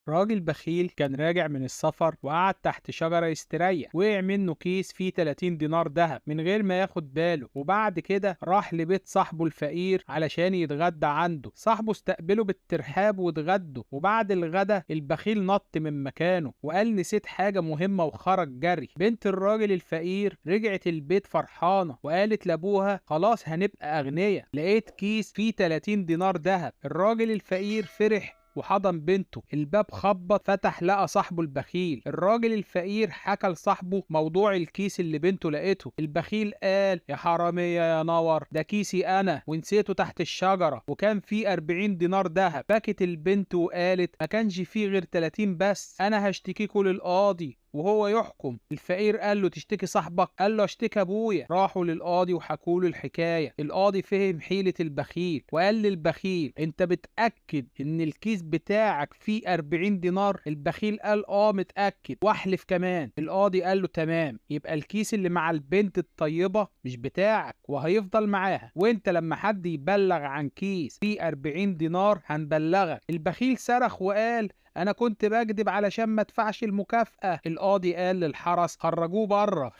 راجل بخيل كان راجع من السفر وقعد تحت شجرة يستريح. وقع منه كيس فيه 30 دينار دهب من غير ما ياخد باله، وبعد كده راح لبيت صاحبه الفقير علشان يتغدى عنده. صاحبه استقبله بالترحاب واتغدوا، وبعد الغدا البخيل نط من مكانه وقال نسيت حاجة مهمة وخرج جري. بنت الراجل الفقير رجعت البيت فرحانة وقالت لابوها خلاص هنبقى أغنياء، لقيت كيس فيه 30 دينار دهب. الراجل الفقير فرح وحضن بنته. الباب خبط، فتح لقى صاحبه البخيل. الراجل الفقير حكى لصاحبه موضوع الكيس اللي بنته لقيته. البخيل قال يا حرامية يا نور، ده كيسي انا ونسيته تحت الشجرة وكان فيه 40 دينار دهب. بكت البنت وقالت ما كانش فيه غير 30 بس، انا هشتكيكوا للقاضي وهو يحكم. الفقير قال له تشتكي صاحبك؟ قال له اشتكي ابويا. راحوا للقاضي وحكوا له الحكايه. القاضي فهم حيله البخيل وقال للبخيل انت متاكد ان الكيس بتاعك فيه 40 دينار؟ البخيل قال اه متاكد واحلف كمان. القاضي قال له تمام، يبقى الكيس اللي مع البنت الطيبه مش بتاعك وهيفضل معاها، وانت لما حد يبلغ عن كيس فيه 40 دينار هنبلغك. البخيل صرخ وقال انا كنت بكذب علشان ما ادفعش المكافأة. القاضي قال للحرس خرجوه بره.